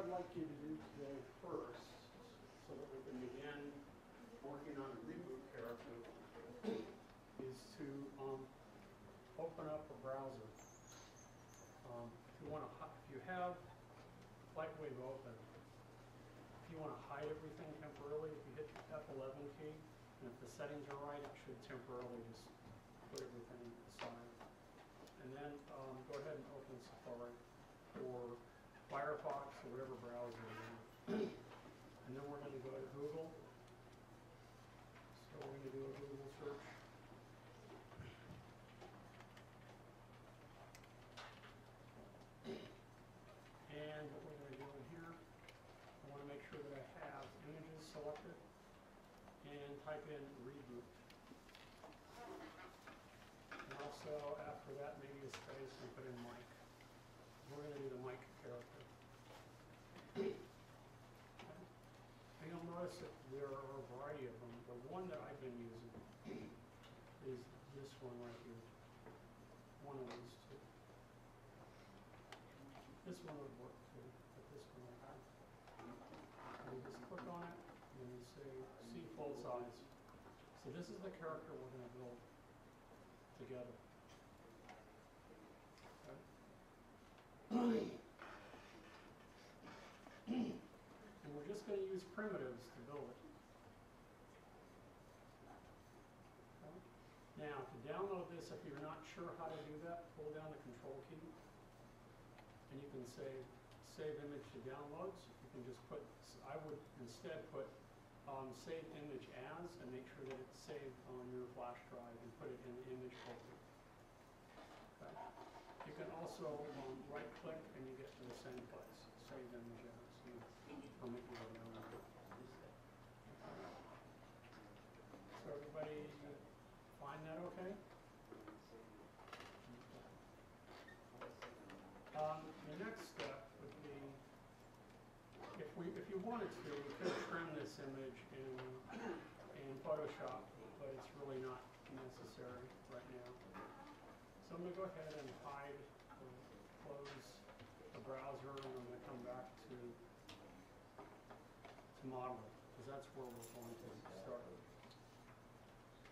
I'd like you to do today first, so that we can begin working on a reboot character, is to open up a browser. If you have Lightwave open, if you want to hide everything temporarily, if you hit the F11 key, and if the settings are right, it should temporarily just put everything aside. And then go ahead and open Safari or Firefox or whatever browser you're in. And then we're going to go to Google. So we're going to do a Google search. And what we're going to do in here, I want to make sure that I have images selected and type in reboot. And also after that, maybe a space and put in mic. We're going to do the mic character. And you'll notice that there are a variety of them. The one that I've been using is this one right here. One of these two. This one would work too, but this one I have. And you just click on it, and you say, see full size. So this is the character we're going to build together. Okay. And we're just going to use primitives to build it. Okay. Now, to download this, if you're not sure how to do that, pull down the control key. And you can say, save image to downloads. You can just put, I would instead put save image as, and make sure that it's saved on your flash drive and put it in the image folder. Okay. You can also right click and you get to the same place, save image as. Permit you to download it. So everybody find that okay? The next step would be, if you wanted to, we could trim this image in Photoshop, but it's really not necessary right now. So I'm going to go ahead and hide or close the browser, and I'm going to come back to model, because that's where we're going to start.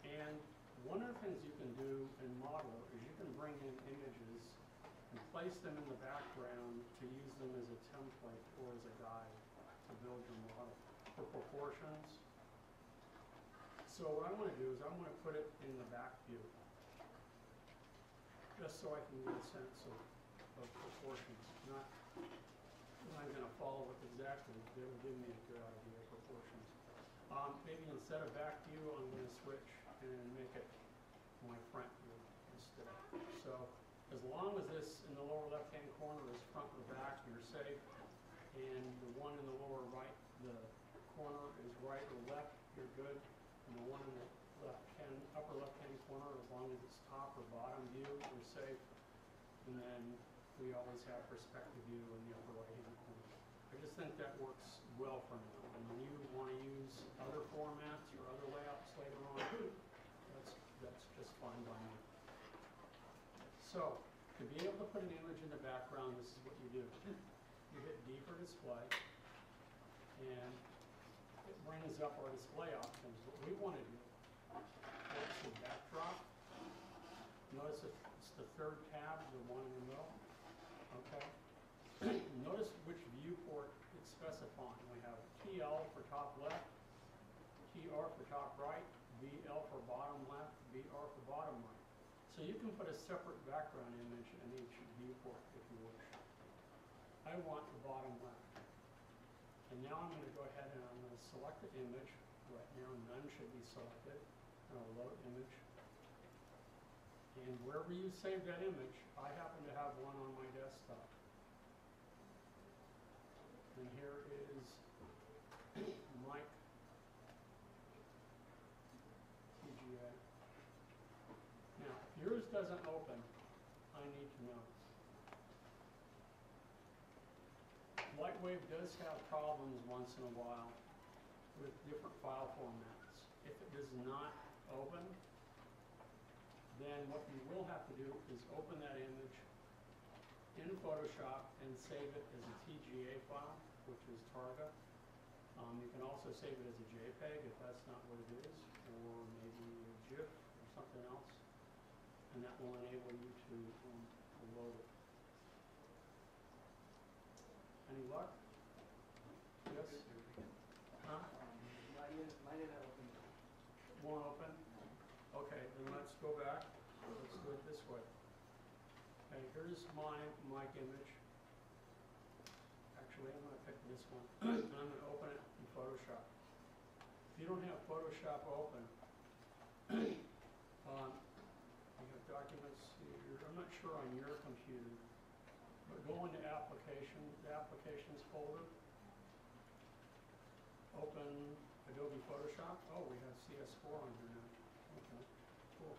And one of the things you can do in model is you can bring in images and place them in the background to use them as a template or as a guide to build your model for proportions. So what I want to do is I want to put it in the back view, just so I can get a sense of proportions. I'm going to follow it exactly. They will give me a good idea of proportions. Maybe instead of back view, I'm going to switch and make it my front view instead. So as long as this in the lower left-hand corner is front or back, you're safe. And the one in the lower right, the corner is right or left, you're good. And the one in the upper left-hand corner, as long as it's top or bottom view, we're safe. And then we always have perspective view in the upper right-hand corner. I just think that works well for now. And when you want to use other formats or other layouts later on, that's just fine by me. So, to be able to put an image in the background, this is what you do. You hit D for display, and it brings up our display options. What we want to do is the backdrop. Notice it's the third tab, the one in the middle. Okay. Notice which viewport it's specifying. We have TL for top left, TR for top right, BL for bottom left, BR for bottom right. So you can put a separate background image in each viewport if you wish. I want the bottom left. And now I'm going to go ahead and I'm going to select the image. Right now none should be selected. And I'll load image. And wherever you save that image, I happen to have one on my desktop. And here is Mike TGA. Now, if yours doesn't open, I need to know. Lightwave does have problems once in a while with different file formats. If it does not open, then what you will have to do is open that image in Photoshop and save it as a TGA file, which is Targa. You can also save it as a JPEG if that's not what it is, or maybe a GIF or something else, and that will enable you to load it. Any luck? Yes? Huh? Mine didn't open. Won't open? Okay, then let's go back. Let's do it this way. Okay, here's my mic image. Actually, I'm going to pick this one, and I'm going to open it in Photoshop. If you don't have Photoshop open, you have documents here. I'm not sure on your computer, but go into the Applications folder. Open Adobe Photoshop. Oh, we have CS4 on here now. Okay, cool.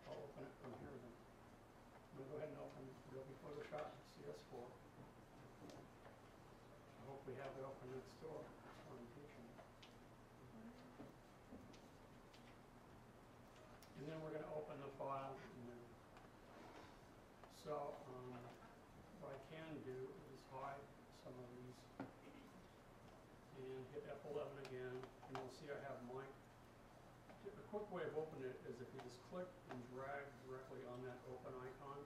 I'll open it from here then. I'm going to go ahead and open Adobe Photoshop CS4. I hope we have it open next door. That's what I'm teaching. And then we're going to open the file in there. So what I can do is hide some of these and hit F11 again, and you'll see I have mic. A quick way of opening it is if you just click and drag directly on that open icon,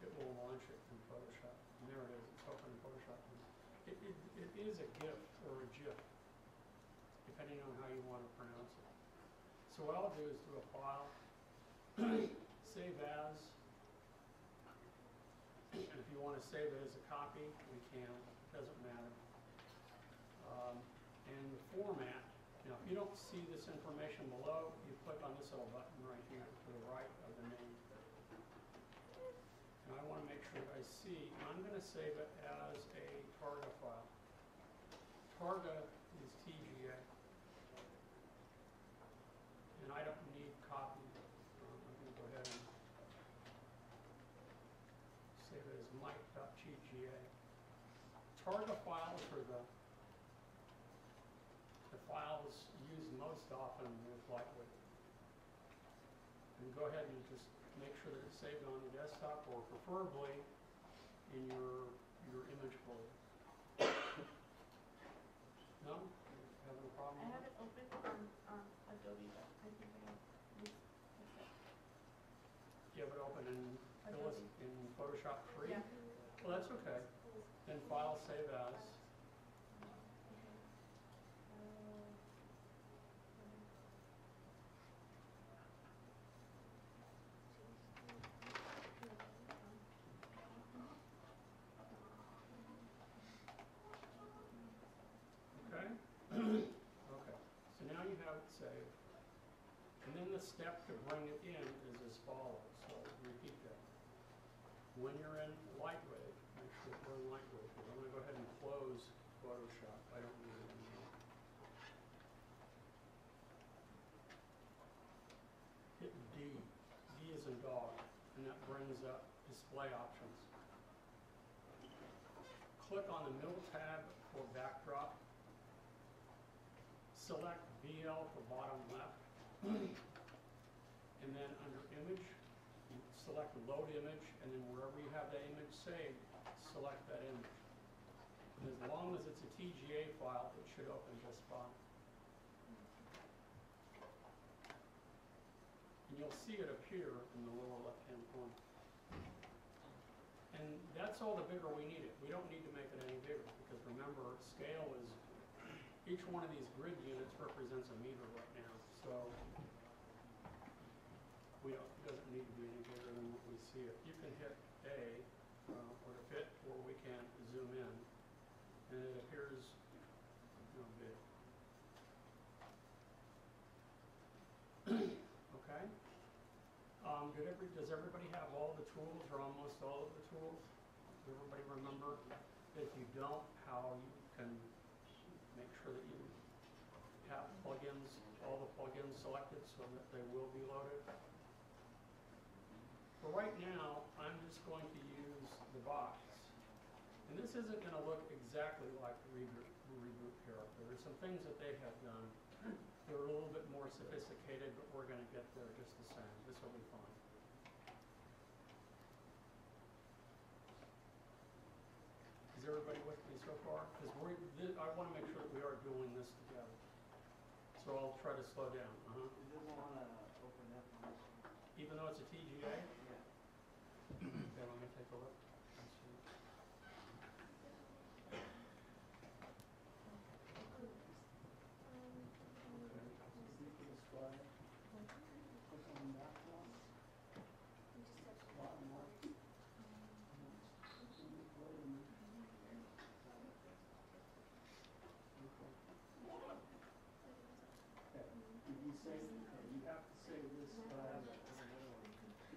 it will launch it in Photoshop. And there it is, it's open in Photoshop. It is a GIF or a GIF, depending on how you want to pronounce it. So what I'll do is do a file, save as, and if you want to save it as a copy, we can, it doesn't matter. And the format, now if you don't see this information below, you click on this little button right here to the right of the name. And I want to make sure that I see, I'm going to save it as a Targa file. Targa is TGA. And I don't need copy. I'm going to go ahead and save it as mic.tga. Targa files are the files used most often with Lightweight. And go ahead and just make sure that it's saved on your desktop, or preferably in your image folder. No? Having a problem? I have it open on Adobe, but I think I missed it. Do you have it open in Photoshop 3? Yeah. Well, that's okay. Then File, Save As. Okay? Okay. So now you have it saved. And then the step to bring it in is as follows. So repeat that. When you're in Lightweight, make sure we're in Lightweight, because I'm going to go ahead and close Photoshop. I don't need it anymore. Hit D. D is in dog, and that brings up display options. Click on the middle tab for backdrop. Select BL for bottom left. And then under image, you select load image, and then wherever you have that image saved, select that image. And as long as it's a TGA file, it should open just fine. And you'll see it appear in the lower left-hand corner. And that's all the bigger we need it. We don't need to make it any bigger, because remember, scale is, each one of these grid units represents a meter right now. So it doesn't need to be any bigger than what we see it. You can hit A or to fit, or we can zoom in, and it appears big. Okay. Does everybody have all the tools, or almost all of the tools? Does everybody remember? If you don't, how you can make sure that you have plugins, all the plugins selected so that they will be loaded? For right now, I'm just going to use the box. And this isn't going to look exactly like Reboot Kirk. There are some things that they have done. They're a little bit more sophisticated, but we're going to get there just the same. This will be fine. difficulty so far? Because I want to make sure that we are doing this together. So I'll try to slow down. It doesn't want to open up on this one. Even though it's a TGA? Yeah. Okay, let me take a look. Let's see. Click the display. Click on that one. Bottom left. Okay. Did you say, you have to say this,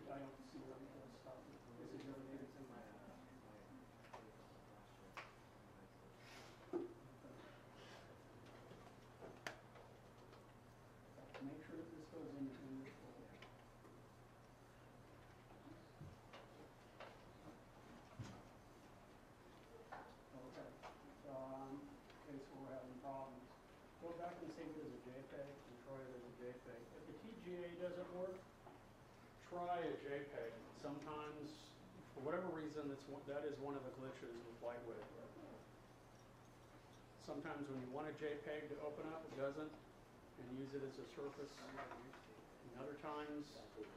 I don't see where I'm going to stop. This is your name. It's in my Make sure that this goes in your folder. Okay. Okay, so we're having problems. Go back and save it as a JPEG and try it as a JPEG. If the TGA doesn't work, try a JPEG. Sometimes, for whatever reason, that is one of the glitches with Lightwave. Sometimes when you want a JPEG to open up, it doesn't, and use it as a surface. And other times, it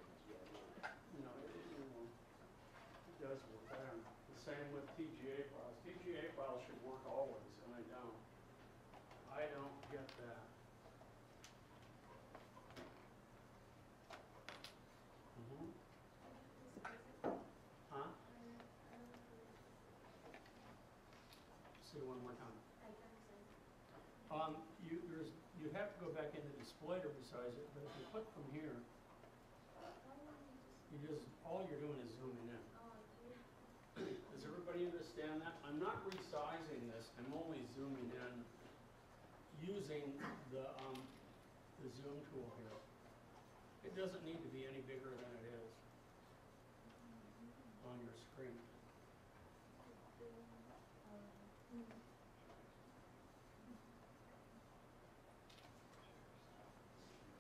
does work better. The same with TGA files. TGA files should work always, and they don't. I don't get that. Huh? Say one more time. You have to go back into display to resize it, but if you click from here, all you're doing is zooming in. Does everybody understand that? I'm not resizing this, I'm only zooming in using the zoom tool here. It doesn't need to be any bigger than it is on your screen.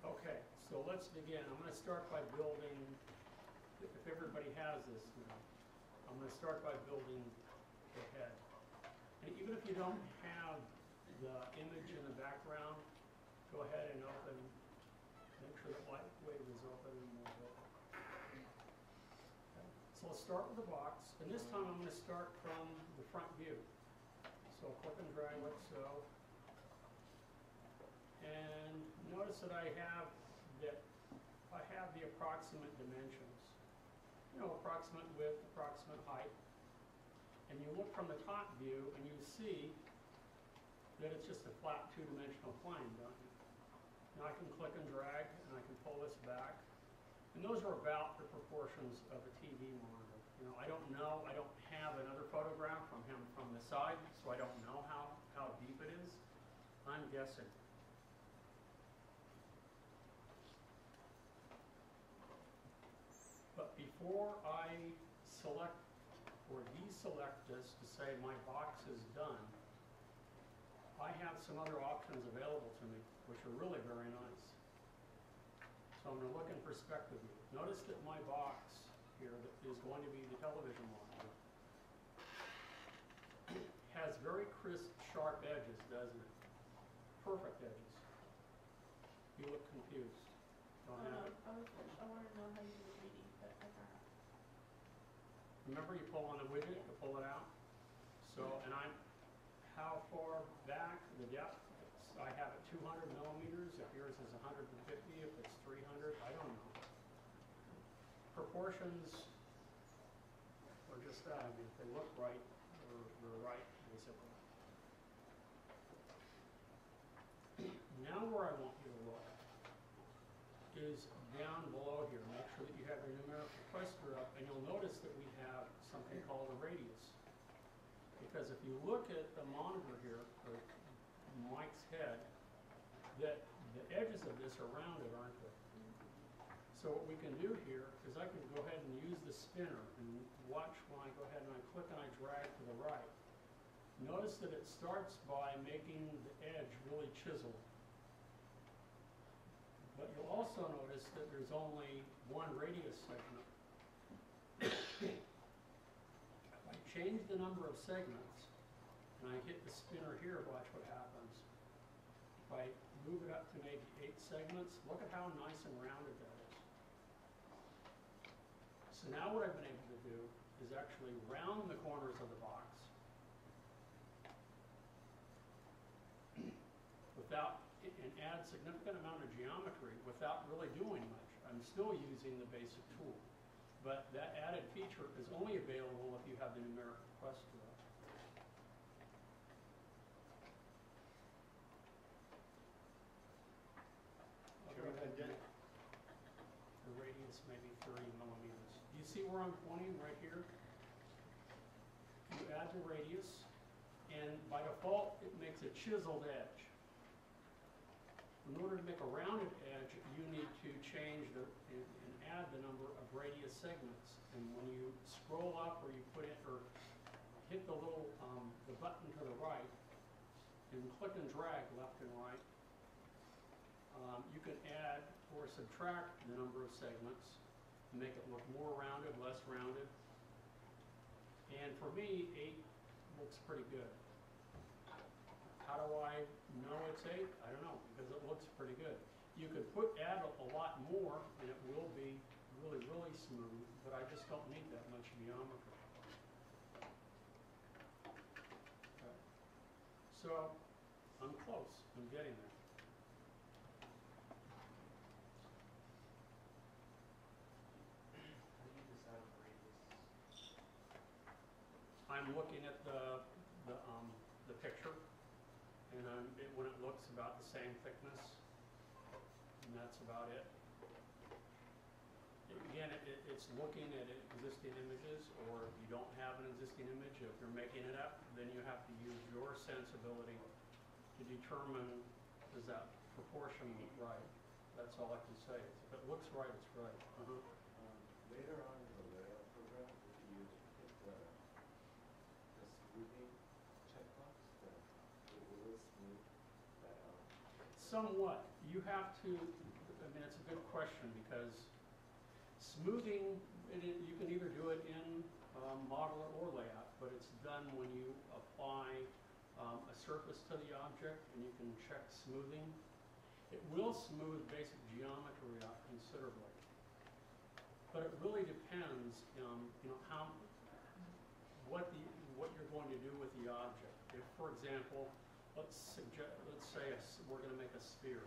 Okay, so let's begin. I'm going to start by building, if everybody has this now, I'm going to start by building the head. And even if you don't have the image in the background, go ahead and make sure that Lightwave is open and move it. Okay. So let's start with the box, and this time I'm going to start from the front view. So click and drag like so. And notice that I have the approximate dimensions. Approximate width, approximate height. And you look from the top view and you see that it's just a flat two-dimensional plane, don't you? Now I can click and drag and I can pull this back. And those are about the proportions of a TV monitor. I don't know, I don't have another photograph from him from the side, so I don't know how deep it is. I'm guessing. But before I select or deselect this to say my box is done, I have some other options available to me, which are really very nice. So I'm going to look in perspective view. Notice that my box here is going to be the television monitor. Has very crisp, sharp edges, doesn't it? Perfect edges. You look confused. Don't have it? I want to know how you do the reading, but I got it. Remember, you pull on the widget to pull it out. So, and how far back, the depth, I have it 200 millimeters. If yours is 150, if it's 300, I don't know. Proportions are just that. I mean, if they look right, they're right, basically. Now where I want you to look is down below here. Make sure that you have your numerical cluster up, and you'll notice that we have something called a radius. Because if you look at the monitor here, or Mike's head, that the edges of this are rounded, aren't they? So what we can do here is I can go ahead and use the spinner and watch when I go ahead and I click and I drag to the right. Notice that it starts by making the edge really chiseled. But you'll also notice that there's only one radius segment. If I change the number of segments, and I hit the spinner here, watch what happens. If I move it up to maybe 8 segments, look at how nice and rounded that is. So now what I've been able to do is actually round the corners of the box without, and add significant amount of geometry without really doing much. I'm still using the basic tool, but that added feature is only available if you have the numeric request to it. Sure, I did. The radius maybe 30 millimeters. Do you see where I'm pointing right here? You add the radius, and by default, it makes a chiseled edge. In order to make a rounded edge, you need to change and add the number of radius segments. And when you scroll up or you put it, or hit the little, the button to the right, and click and drag left and right, you can add or subtract the number of segments to make it look more rounded, less rounded. And for me, 8 looks pretty good. How do I know it's 8? I don't know, because it looks pretty good. You could add a lot more, and it will be really, really smooth, but I just don't need that much geometry. Okay. So, I'm close. I'm getting there. I'm looking at the picture, and when it looks about the same thickness, and that's about it. Again, it's looking at existing images, or if you don't have an existing image, if you're making it up, then you have to use your sensibility to determine, is that proportion right? That's all I can say. If it looks right, it's right. Later on in the layout program, if you hit the smoothing checkbox, it will smooth that out. Somewhat. You have to, I mean, it's a good question, because smoothing, you can either do it in modeler or layout, but it's done when you apply a surface to the object, and you can check smoothing. It will smooth basic geometry out considerably, but it really depends, you know, what you're going to do with the object. If, for example, let's say we're going to make a sphere,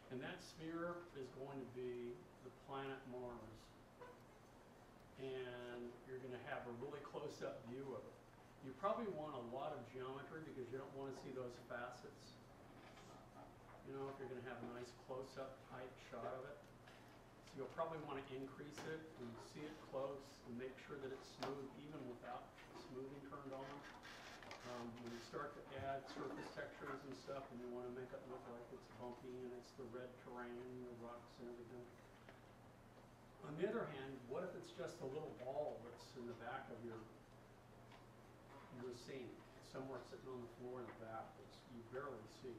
and that sphere is going to be the planet Mars, and you're going to have a really close-up view of it. You probably want a lot of geometry because you don't want to see those facets. You know, if you're going to have a nice close-up tight shot of it. So you'll probably want to increase it and see it close and make sure that it's smooth even without smoothing turned on. When you start to add surface textures and stuff, and you want to make it look like it's bumpy and it's the red terrain, the rocks and everything. On the other hand, what if it's just a little ball that's in the back of your scene, somewhere sitting on the floor in the back that you barely see?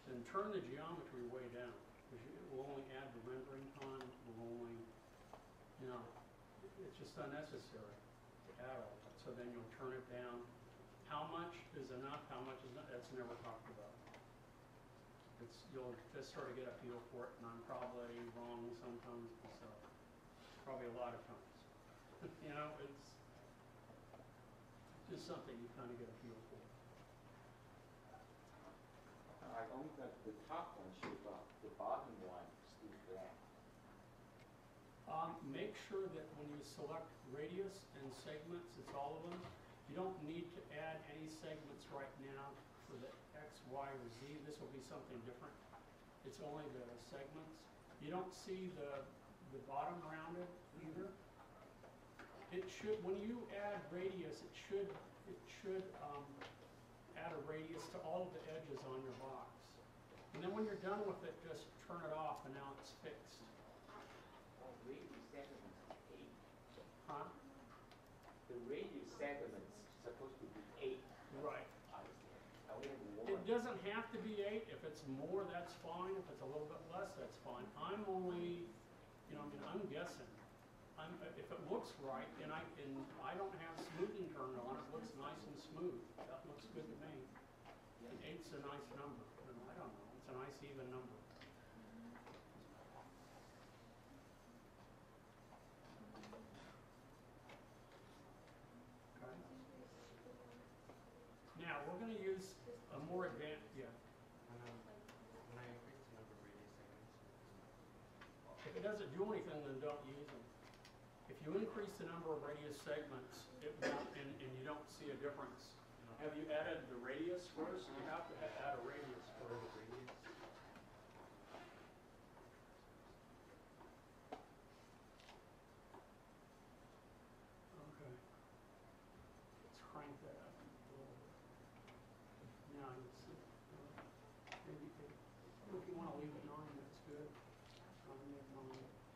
Then turn the geometry way down, because it will only add the rendering time, it will only, you know, it's just unnecessary to add all that. So then you'll turn it down. How much is enough, how much is not, that's never talked about. You'll just sort of get a feel for it, and I'm probably wrong sometimes, so probably a lot of times. You know, it's just something you kind of get a feel for. I only got the top one shows up, the bottom one is black. Make sure that when you select radius and segments, it's all of them. You don't need to add any segments right now for the X, Y, or Z. This will be something different. It's only the segments. You don't see the bottom rounded either. It should, when you add radius, it should add a radius to all of the edges on your box. And then when you're done with it, just turn it off, and now it's fixed. Radius segments is 8. Huh? The radius segments supposed to be 8. Right. I only have 1. It doesn't have to be 8. If it's more, that's fine. If it's a little bit less, that's fine. I'm only, you know, I mean, I'm guessing. If it looks right, and I don't have smoothing turned on, it looks nice and smooth. That looks good a nice number. I don't know, it's a nice even number. Okay. Now, we're gonna use a more advanced, yeah. When I increase the number of radius segments. If it doesn't do anything, then don't use them. If you increase the number of radius segments, it won't, and you don't see a difference. Have you added the radius first? You have to add a radius Or first. the radius. Okay. Let's crank that up a little bit. Now you see, maybe if you want to leave it 9, that's good. Leave it 9,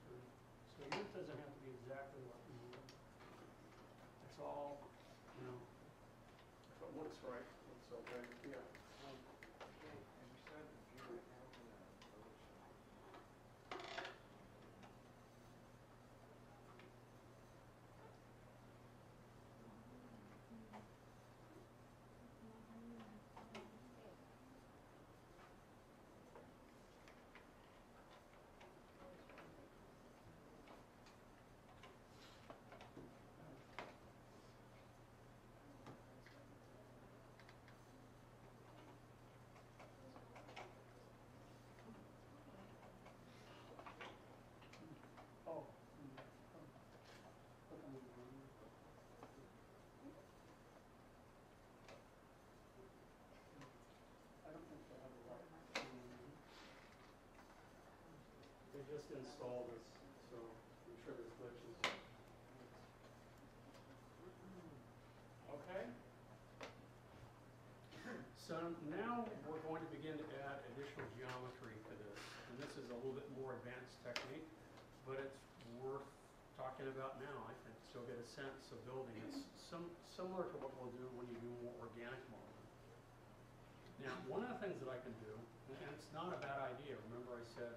sure. So yours doesn't have to be exactly what you want. It's all, you know, if it looks right, it's okay. Yeah. Oh. I don't think they have a lot. They just installed this, so I'm sure there's glitches. Okay. So now we're going to begin to add additional geometry to this. And this is a little bit more advanced technique, but it's worth talking about now, I think. So get a sense of building. It's similar to what we'll do when you do more organic modeling. Now, one of the things that I can do, and it's not a bad idea, remember I said,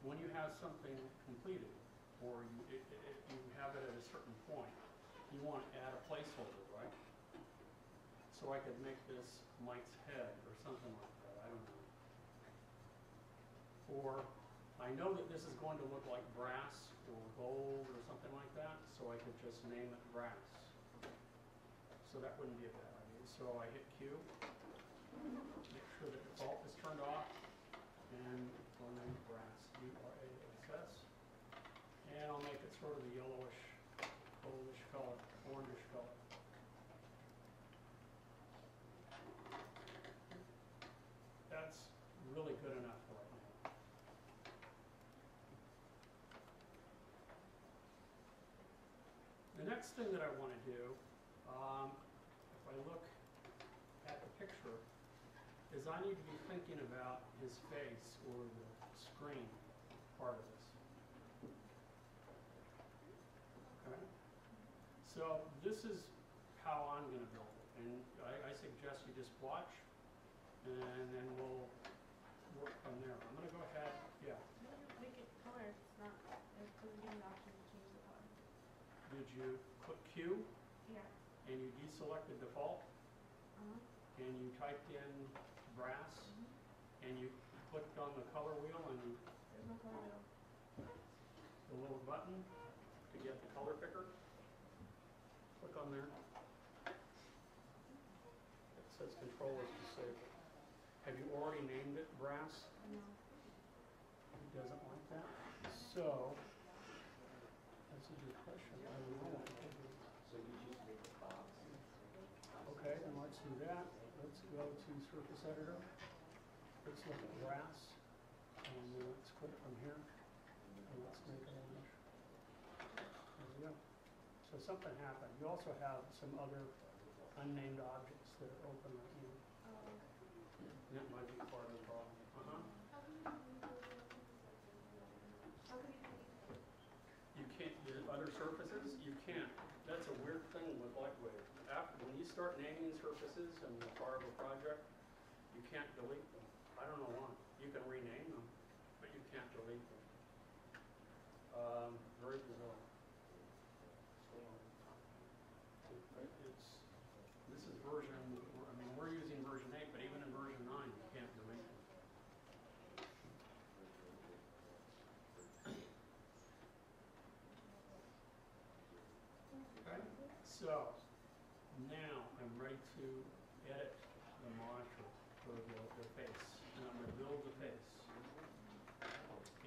when you have something completed, or you have it at a certain point, you want to add a placeholder, right? So I could make this Mike's head or something like that, I don't know. Or I know that this is going to look like brass or gold or something like that, so I could just name it brass. So that wouldn't be a bad idea. So I hit Q, make sure the default is turned off, and I'll name it brass, U-R-A-S-S. And I'll make it sort of a yellowish, goldish color, orangish color. That's really good enough for right now. The next thing that I want to do, if I look at the picture, is I need to be thinking about his face or the screen part of this. Okay? So this is how I'm going to build it. And I suggest you just watch, and then we'll work from there. I'm going to go ahead, yeah. Make it color, it's not, it doesn't give you the option to change the color. Did you click Q Yeah. and you deselected default Uh-huh. and you typed in brass and you clicked on the color wheel and There's no color wheel. the little button to get the color picker? Click on there. It says control is disabled. Have you already named it brass? No. It doesn't like that. So, this is your question. I don't know what to do. So you just make a box. Okay, then let's do that. Let's go to Surface Editor. Let's look at brass. And let's quit it from here. And let's make it orange. There we go. So something happened. You also have some other unnamed objects that are open right now. Oh. That might be part of the problem. How can you You can't, the other surfaces, you can't. That's a weird thing with Lightwave. When you start naming surfaces in the part of a project, you can't delete them. I don't know why. You can rename them, but you can't delete them. Very bizarre. So, this is version, I mean, we're using version 8, but even in version So, now I'm ready to edit the monitor for the face. And I'm going to build the face.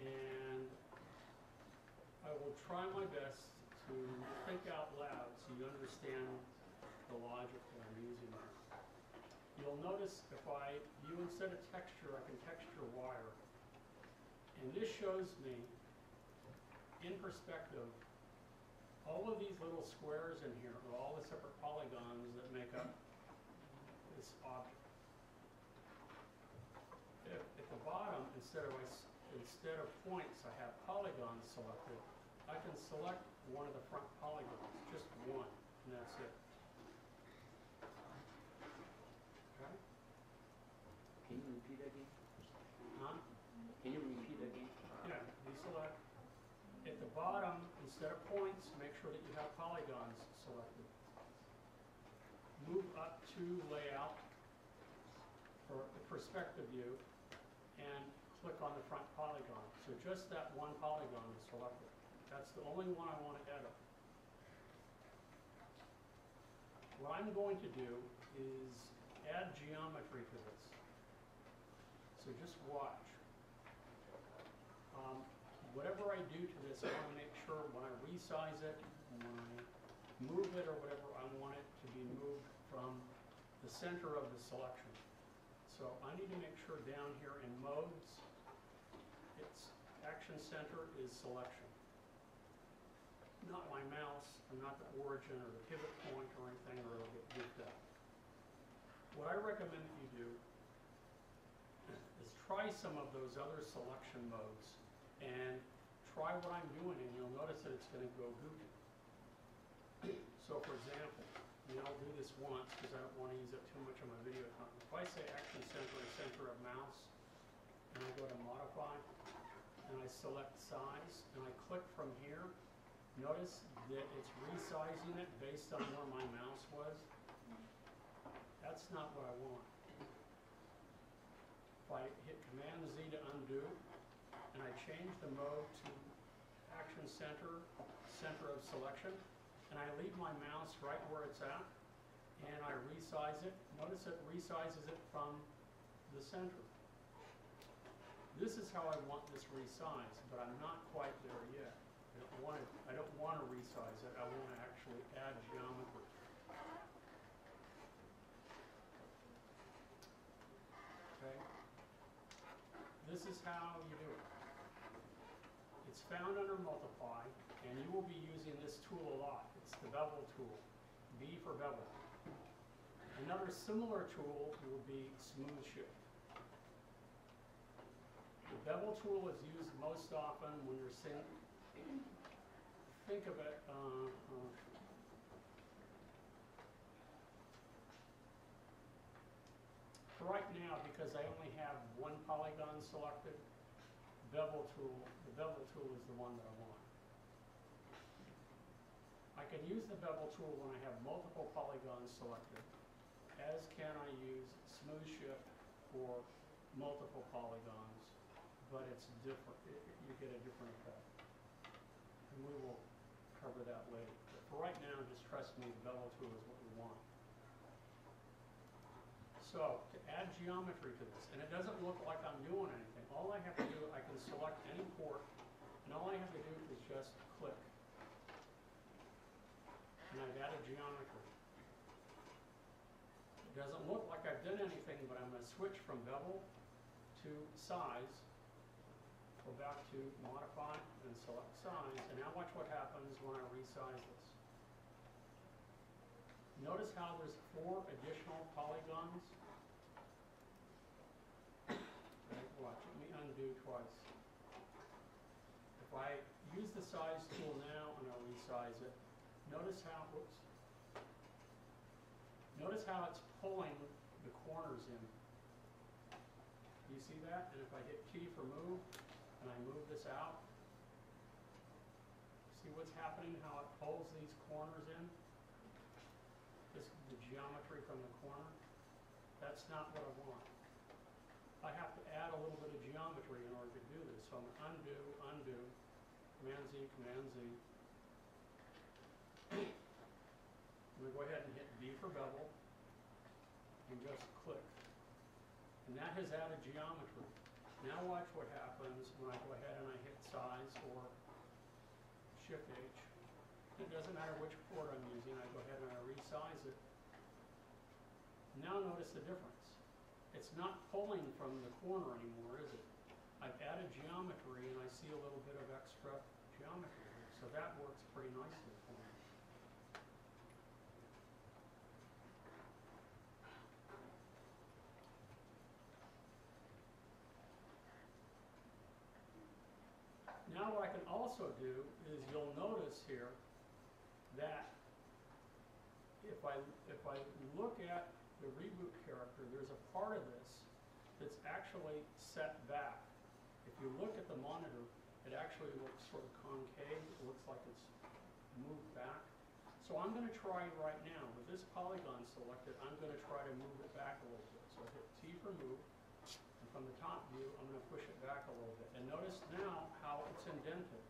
And I will try my best to think out loud so you understand the logic that I'm using here. You'll notice if I view instead of texture, I can texture wire. And this shows me, in perspective, all of these little squares in here are all the separate polygons that make up this object. At the bottom, instead of points, I have polygons selected. I can select one of the front polygons, just one, and that's it. Okay? Can you repeat again? Huh? Can you repeat again? Yeah, deselect. At the bottom, instead of points, make sure that you have polygons selected. Move up to layout for the perspective view and click on the front polygon. So just that one polygon is selected. That's the only one I want to edit. What I'm going to do is add geometry to this. So just watch. Whatever I do to this, I want to make sure when I resize it, when I move it or whatever, I want it to be moved from the center of the selection. So I need to make sure down here in modes, its action center is selection. Not my mouse, and not the origin or the pivot point or anything, or it'll get goofed up. What I recommend that you do is try some of those other selection modes and try what I'm doing, and you'll notice that it's going to go goofy. So for example, I'll do this once because I don't want to use up too much of my video time. If I say action center or center of mouse, and I go to modify, and I select size, and I click from here, notice that it's resizing it based on where my mouse was. That's not what I want. If I hit Command Z to undo, and I change the mode to action center, center of selection, and I leave my mouse right where it's at, and I resize it. Notice it resizes it from the center. This is how I want this resized, but I'm not quite there yet. I don't want to resize it. I want to actually add geometry. Okay? This is how you do it. It's found under multiply, and you will be using this tool a lot. It's the bevel tool, B for bevel. Another similar tool will be smooth shift. The bevel tool is used most often when you're think of it, for right now, because I only have one polygon selected, the bevel tool is the one that I want. I can use the bevel tool when I have multiple polygons selected, as can I use smooth shift for multiple polygons, but it's different. You get a different effect. And we will cover that later. But for right now, just trust me, the bevel tool is what we want. So, to add geometry to this, and it doesn't look like I'm doing anything. All I have to do, I can select any port, and all I have to do is just click. And I've added geometry. It doesn't look like I've done anything, but I'm going to switch from bevel to size, go back to modify, and select size, and now watch what happens when I resize this. Notice how there's 4 additional polygons. Okay, watch, let me undo twice. If I use the size tool now and I resize it, notice how, notice how it's pulling the corners in. Do you see that? And if I hit T for move, and I move this out, see what's happening, how it pulls these corners in? This is the geometry from the corner. That's not what I want. I have to add a little bit of geometry in order to do this. So I'm going to undo, Command Z, Command Z. I'm gonna go ahead and hit B for bevel and just click. And that has added geometry. Now watch what happens when I go ahead and I hit size or Shift H. It doesn't matter which port I'm using, I go ahead and I resize it. Now notice the difference. It's not pulling from the corner anymore, is it? I've added geometry and I see a little bit of extra geometry here, so that works pretty nicely for me. Now what I can also do is you'll notice here that if I look at the reboot character, there's a part of this that's actually set back. If you look at the monitor, it actually looks sort of concave. It looks like it's moved back. So I'm going to try right now, with this polygon selected, I'm going to try to move it back a little bit. So I hit T for move. From the top view, I'm going to push it back a little bit. And notice now how it's indented.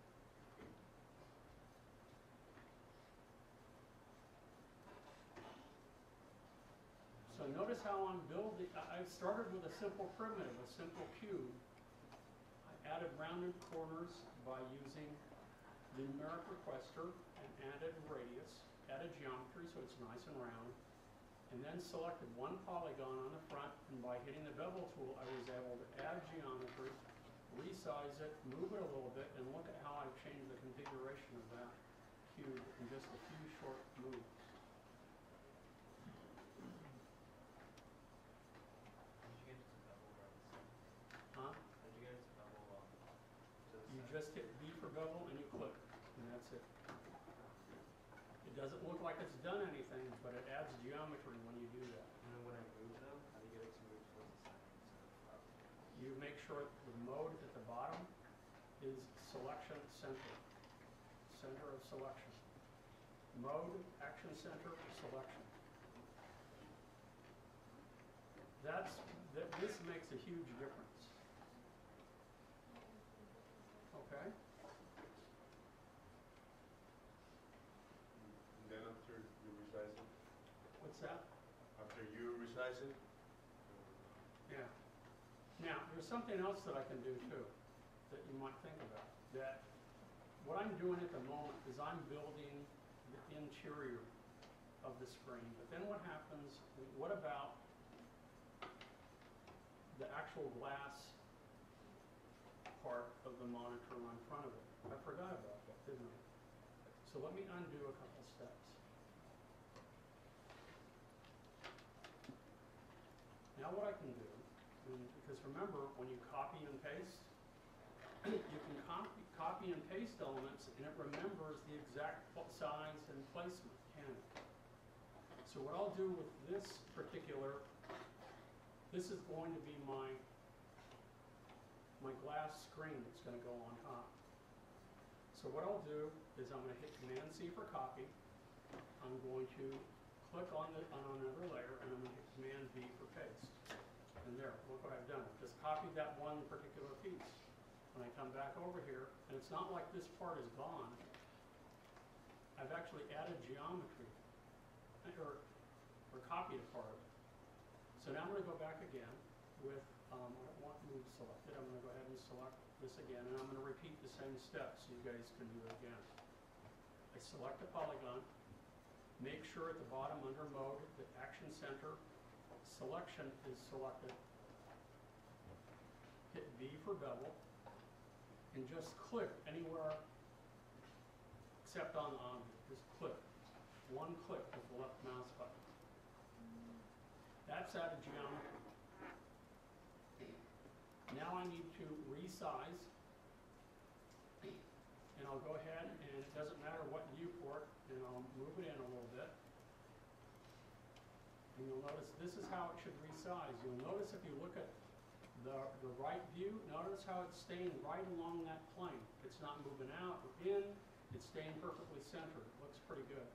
So notice how I'm building. I started with a simple primitive, a simple cube. I added rounded corners by using the numeric requester and added radius, added geometry so it's nice and round. And then selected one polygon on the front, and by hitting the bevel tool, I was able to add geometry, resize it, move it a little bit, and look at how I've changed the configuration of that cube in just a few short moves. How did you get it to bevel right? Huh? How did you get it to bevel to the You center? just hit B for bevel, and you click, and that's it. It doesn't look like it's done anything, but it adds geometry when you do that. And then when I move them, how do you get it to move towards the center instead of up? You make sure the mode at the bottom is selection center. Center of selection. Mode, action center, selection. This makes a huge difference. Okay? And then after you resize it? What's that? After you resize it? Yeah. Now, there's something else that I can do too, that you might think about. That what I'm doing at the moment is I'm building the interior of the screen. But then what happens, what about the actual glass part of the monitor in front of it? I forgot about that, didn't I? So let me undo a couple steps. Now what I can do, because remember, when you copy and paste, you can copy and paste elements, and it remembers the exact size and placement, can it? So what I'll do with this particular, this is going to be my glass screen that's going to go on top. So what I'll do is I'm going to hit Command C for copy. I'm going to click on another layer, and I'm going to hit Command V for paste. And there, look what I've done. Just copied that one particular piece. When I come back over here, and it's not like this part is gone. I've actually added geometry, or copied a part of it. So now I'm going to go back again with, I don't want move selected. I'm going to go ahead and select this again, and I'm going to repeat the same steps so you guys can do it again. I select a polygon, make sure at the bottom under mode that action center selection is selected. Hit V for bevel, and just click anywhere except on the object. Just click. One click with the left mouse button. That's added geometry. Now I need to resize, and I'll go ahead, and it doesn't matter what viewport, and I'll move it in a little bit. And you'll notice this is how it should resize. You'll notice if you look at the right view, notice how it's staying right along that plane. It's not moving out or in, it's staying perfectly centered. It looks pretty good.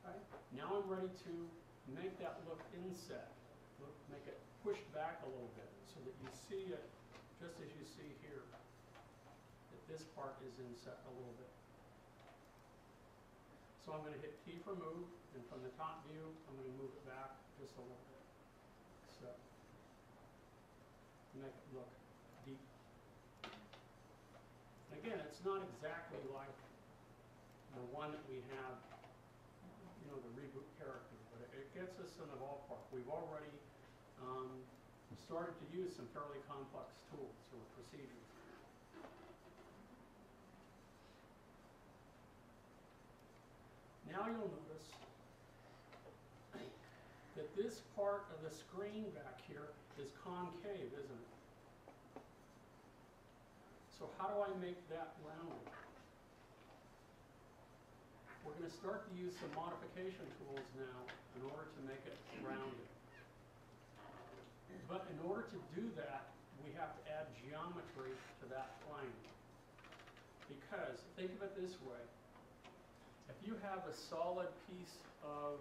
Okay. Now I'm ready to make that look inset. Make it pushed back a little bit so that you see it just as you see here, that this part is inset a little bit. So I'm going to hit T for move, and from the top view, I'm going to move it back just a little bit. So, to make it look deep. And again, it's not exactly like the one that we have, you know, the reboot character, but it gets us in the ballpark. We've already started to use some fairly complex tools or procedures. Now you'll notice that this part of the screen back here is concave, isn't it? So how do I make that rounded? We're going to start to use some modification tools now in order to make it rounded. But in order to do that, we have to add geometry to that plane. Because, think of it this way, if you have a solid piece of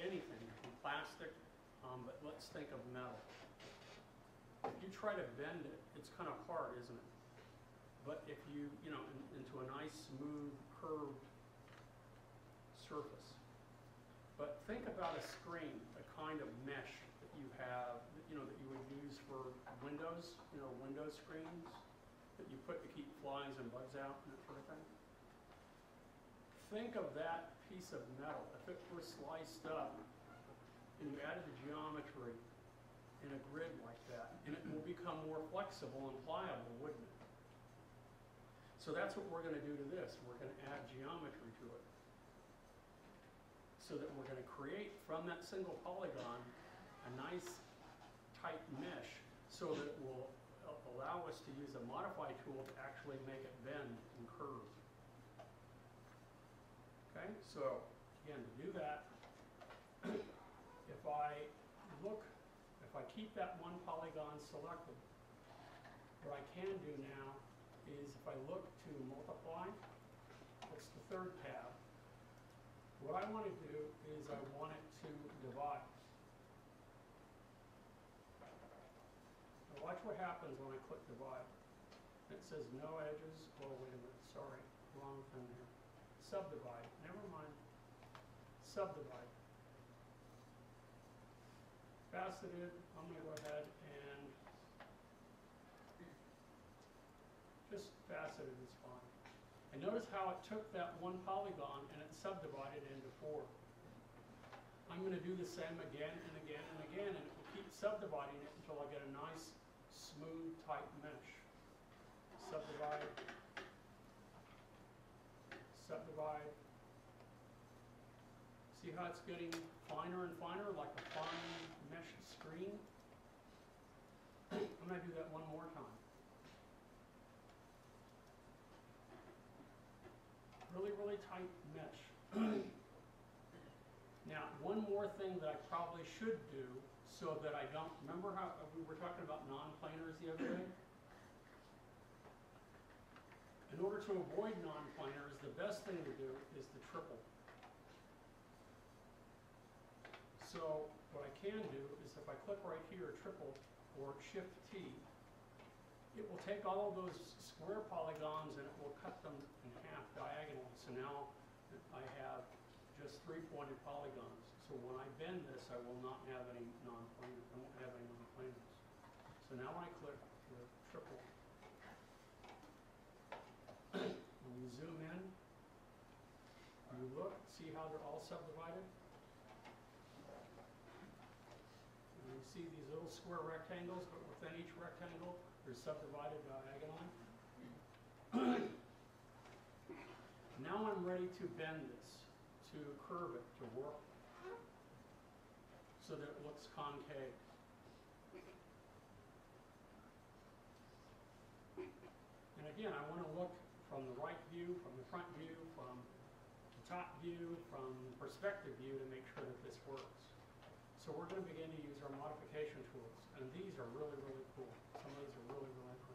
anything, plastic, but let's think of metal. If you try to bend it, it's kind of hard, isn't it? But if you, into a nice, smooth, curved surface. But think about a screen, a kind of mesh that you have, that you would use for windows, window screens that you put to keep flies and bugs out and that sort of thing. Think of that piece of metal. If it were sliced up and you added the geometry in a grid like that, and it will become more flexible and pliable, wouldn't it? So that's what we're going to do to this. We're going to add geometry to it. So that we're going to create from that single polygon a nice tight mesh so that it will allow us to use a modify tool to actually make it bend and curve. Okay, so again, to do that, if I keep that one polygon selected, what I can do now is if I look to multiply, it's the third tab. What I want to do is I want it to divide. Now watch what happens when I click divide. It says no edges. Oh, wait a minute. Sorry. Wrong thing here. Subdivide. Never mind. Subdivide. Faceted. I'm going to go ahead and just faceted is fine. And notice how it took that one polygon and it subdivided into 4. I'm going to do the same again and again and again, and it will keep subdividing it until I get a nice, smooth, tight mesh. Subdivide. Subdivide. See how it's getting finer and finer, like a fine mesh screen? I'm going to do that one more time. Really, really tight mesh. Now, one more thing that I probably should do so that I don't, remember how we were talking about non-planars the other day? In order to avoid non-planars, the best thing to do is the triple. So what I can do is if I click right here, triple, or Shift T, it will take all of those square polygons and it will cut them in half diagonally. So now I have just 3-pointed polygons. So when I bend this, I will not have any non-planars. I won't have any non-planars. So now when I click the triple, when you zoom in, you look, see how they're all subdivided? And you see these little square rectangles, but within each rectangle, they're subdivided diagonally. Now I'm ready to bend this, to curve it, to work, so that it looks concave. And again, I want to look from the right view, from the front view, from the top view, from the perspective view to make sure that this works. So we're going to begin to use our modification tools, and these are really, really cool. Some of these are really, really nice.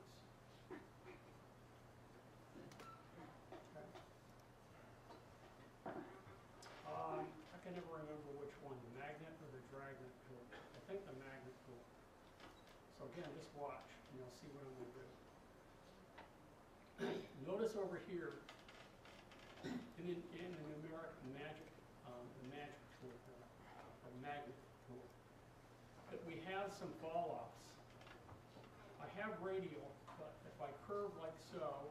Okay. I can never remember which one, the magnet or the dragnet tool. I think the magnet tool. So again, just watch, and you'll see what I'm gonna do. Notice over here, in the numeric magic, the magic tool, or magnet tool, that we have some fall-offs. I have radial, but if I curve like so,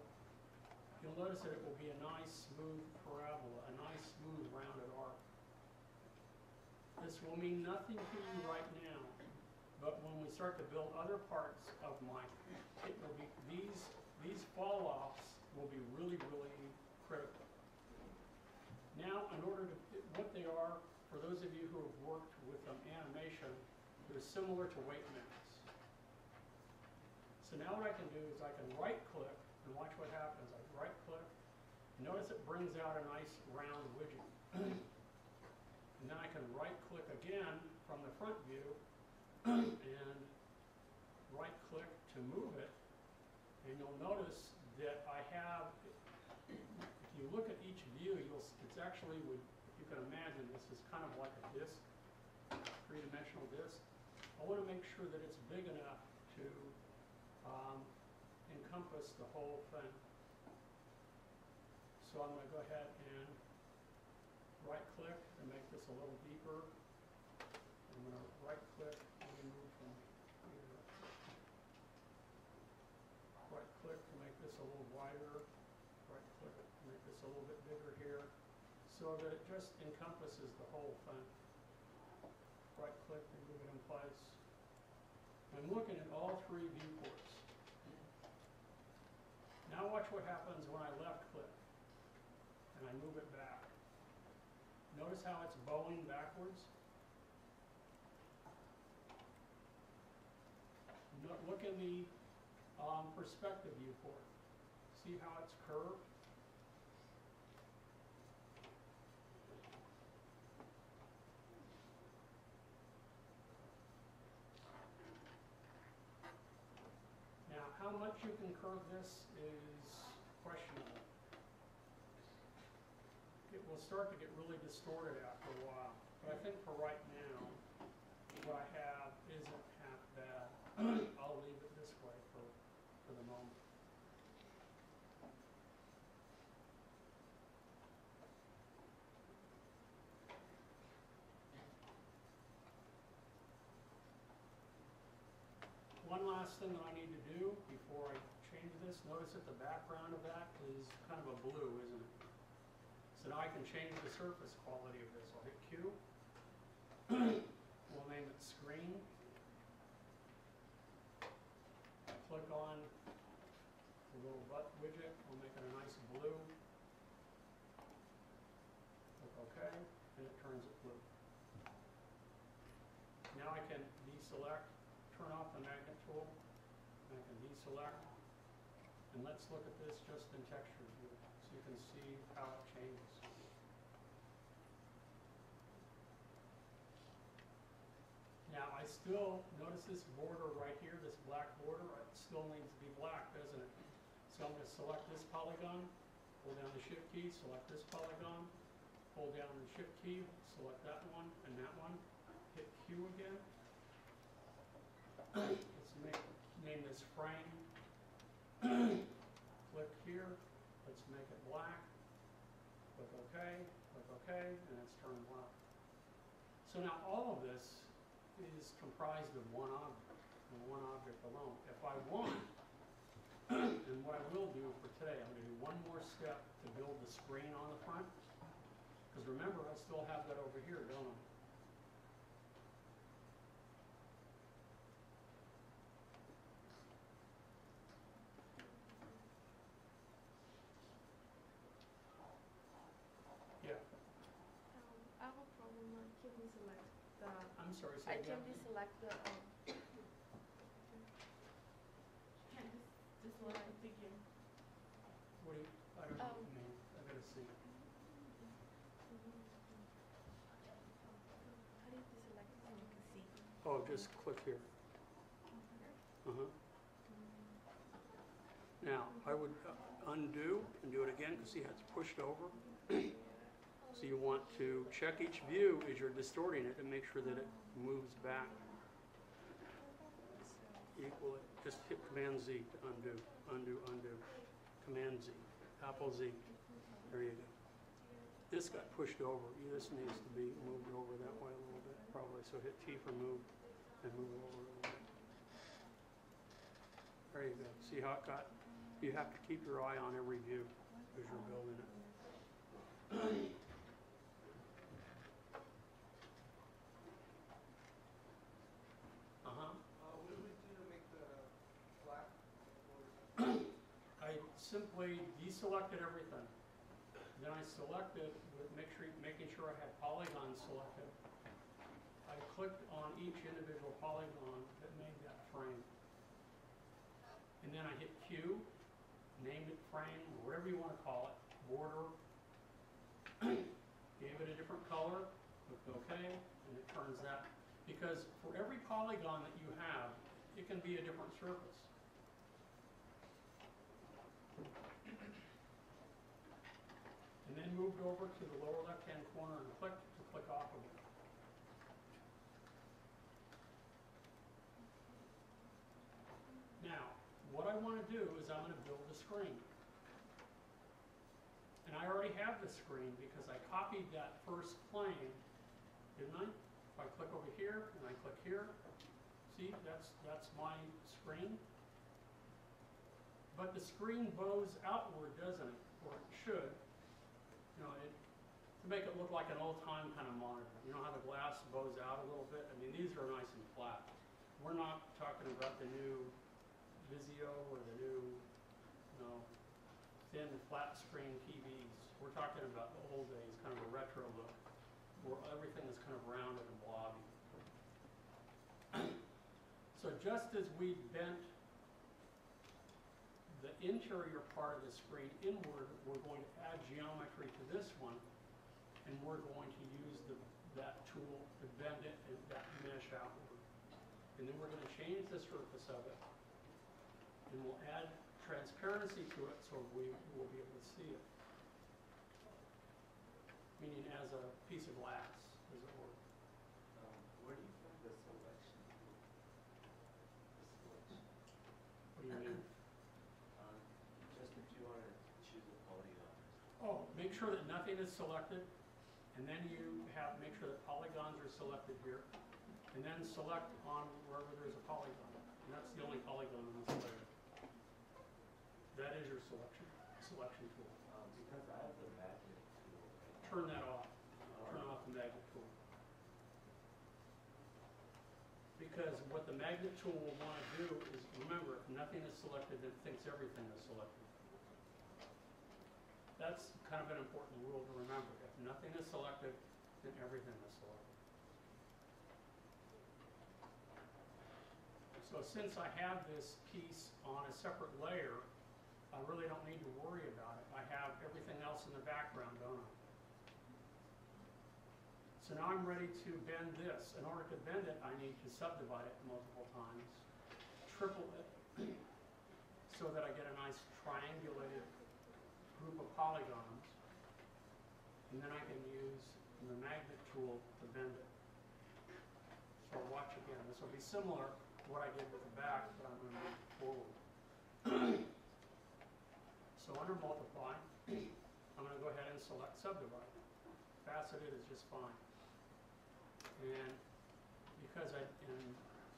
you'll notice that it will be a nice smooth parabola, a nice smooth rounded arc. This will mean nothing to you right now, but when we start to build other parts of mine, it will be, these fall-offs will be really, really critical. Now, in order to, what they are, for those of you who have worked with animation, they're similar to weight limits. So now what I can do is I can right-click, and watch what happens. I right-click, notice it brings out a nice round widget. And then I can right-click again from the front view, and right-click to move it, and you'll notice that I have, if you look at each view, it's actually, if you can imagine, this is kind of like a disc, three-dimensional disc. I want to make sure that it's big enough to encompass the whole thing. So I'm going to go ahead and right-click and make this a little deeper. I'm going to right-click and move from here. Right-click to make this a little wider. Right-click to make this a little bit bigger here, so that it just encompasses the whole thing. Right-click and move it in place. I'm looking at all three viewports. Now watch what happens when I left-click and I move it back. Notice how it's bowing backwards? Look in the perspective viewport. See how it's curved? Now, how much you can curve this is questionable. It will start to get really distorted after a while. But I think for right now, what I have isn't half bad. I'll leave it this way for the moment. One last thing that I need to do before I change this, notice that the background of that is kind of a blue, isn't it? So now I can change the surface quality of this. I'll hit Q. We'll name it screen. Click on the little butt widget. We'll make it a nice blue. Click OK, and it turns it blue. Now I can deselect, turn off the magnet tool, and I can deselect. And let's look at this just in texture view, so you can see how it changes. Now I still, notice this border right here, this black border, it still needs to be black, doesn't it? So I'm going to select this polygon, hold down the shift key, select this polygon, hold down the shift key, select that one and that one, hit Q again. Let's name this frame. Click here, let's make it black. Click OK, and it's turned black. So now all of this is comprised of one object, and one object alone. If I want, and what I will do for today, I'm going to do one more step to build the screen on the front. Because remember, I still have that over here, don't I? Yeah. I have a problem. Can we select the? I'm sorry, I say can again. deselect the. Can deselect the figure. What do you, I don't know what you mean. I gotta see. How do you deselect it so you can see? Oh, just click here. Now, I would undo and do it again, because see how it's pushed over? So you want to check each view as you're distorting it and make sure that it moves back. equal it, just hit Command Z to undo, undo, undo, Command Z, Apple Z, there you go. This got pushed over, this needs to be moved over that way a little bit, probably, so hit T for move, and move it over a little bit. There you go, see how it got, you have to keep your eye on every view as you're building it. What do we do to make the black borders? I simply deselected everything. Then I selected, making sure I had polygons selected. I clicked on each individual polygon that made that frame. And then I hit Q, named it frame, or whatever you want to call it, border. Gave it a different color, clicked OK, and it turns that. Because for every polygon that you have, it can be a different surface. And then moved over to the lower left-hand corner and clicked to click off of it. Now, what I want to do is I'm going to build a screen. And I already have the screen because I copied that first plane, didn't I? If I click over here and I click here, see, that's my screen. But the screen bows outward, doesn't it? Or it should. You know, to make it look like an old-time kind of monitor. You know how the glass bows out a little bit? I mean, these are nice and flat. We're not talking about the new Vizio or the new, thin flat screen TVs. We're talking about the old days, kind of a retro look, where everything is kind of rounded and blobby. So just as we bent the interior part of the screen inward, we're going to add geometry to this one, and we're going to use that tool to bend it and that mesh outward. And then we're going to change the surface of it, and we'll add transparency to it so we will be able to see it. Meaning as a piece of glass, as it were. Where do you find the selection? What do you mean? Just if you want to choose a polygon. Oh, make sure that nothing is selected, and then you make sure that polygons are selected here, and then select on wherever there's a polygon. And that's the only polygon in this layer. That is your selection tool. Because I have the magnet tool. Turn that off. Turn off the magnet tool. Because what the magnet tool will want to do is, remember, if nothing is selected, it thinks everything is selected. That's kind of an important rule to remember. If nothing is selected, then everything is selected. So since I have this piece on a separate layer, I really don't need to worry about it. I have everything else in the background, don't I? So now I'm ready to bend this. In order to bend it, I need to subdivide it multiple times, triple it, so that I get a nice triangulated group of polygons. And then I can use the magnet tool to bend it. So watch again. This will be similar to what I did with the back, but I'm going to move forward. So under multiply, I'm going to go ahead and select subdivide. Faceted is just fine. And because in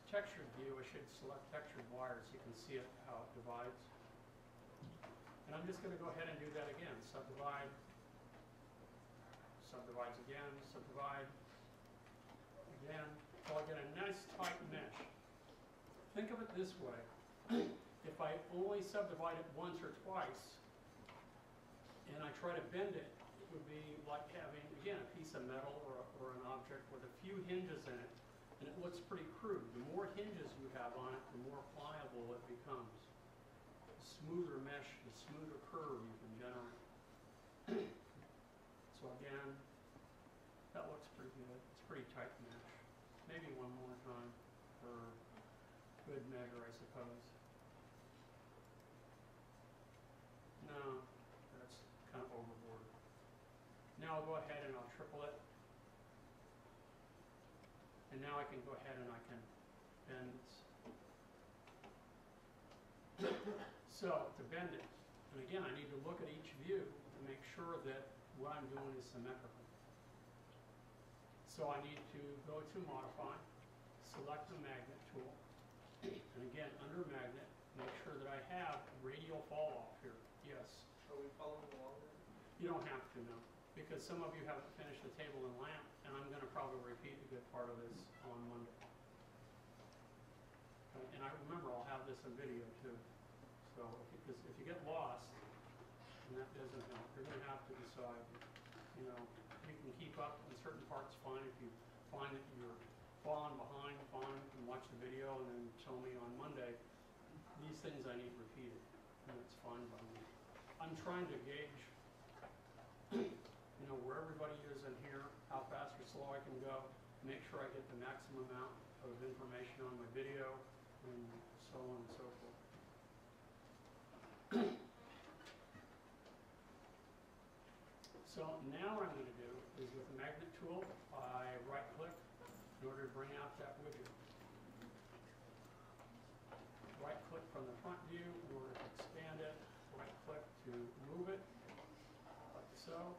textured view, I should select textured wire so you can see it, how it divides. And I'm just going to go ahead and do that again. Subdivide, subdivides again, subdivide again. So I get a nice tight mesh. Think of it this way. If I only subdivide it once or twice, and I try to bend it, it would be like having, again, a piece of metal or an object with a few hinges in it, and it looks pretty crude. The more hinges you have on it, the more pliable it becomes. The smoother mesh, the smoother curve you can generate. So again, that looks pretty good. It's a pretty tight mesh. Maybe one more time for good measure, I suppose. No, that's kind of overboard. Now I'll go ahead and I'll triple it. And now I can go ahead and I can bend So to bend it, and again, I need to look at each view to make sure that what I'm doing is symmetrical. So I need to go to Modify, select the Magnet tool, and again, under Magnet, make sure that I have radial fall off here. Yes. Are we following along there? You don't have to, no, because some of you haven't finished the table and lamp, and I'm gonna probably repeat a good part of this on Monday. And I remember I'll have this in video too. So because if you get lost, and that doesn't help, you're gonna have to decide, you know, you can keep up in certain parts fine. If you find that you're falling behind, fine, you can watch the video and then tell me on Monday, these things I need repeated, and it's fine by me. I'm trying to gauge, you know, where everybody is in here, how fast or slow I can go, make sure I get the maximum amount of information on my video, and so on and so forth. So now what I'm going to do is with the Magnet tool, I right click in order to bring out that widget. Right click from the front view in order to expand it, right click to move it, like so.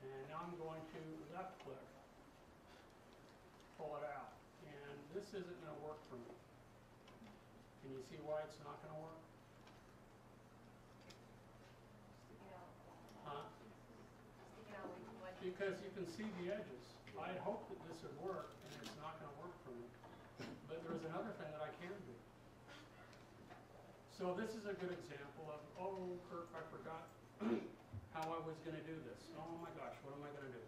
And now I'm going to left click, pull it out. And this isn't going to work for me. Can you see why it's not going to work? Stick it out. Huh? Stick it out like what? Because you can see the edges. I had hoped that this would work, and it's not going to work for me. But there's another thing that I can do. So this is a good example of, oh, Kirk, I forgot how I was going to do this. Oh my gosh, what am I going to do?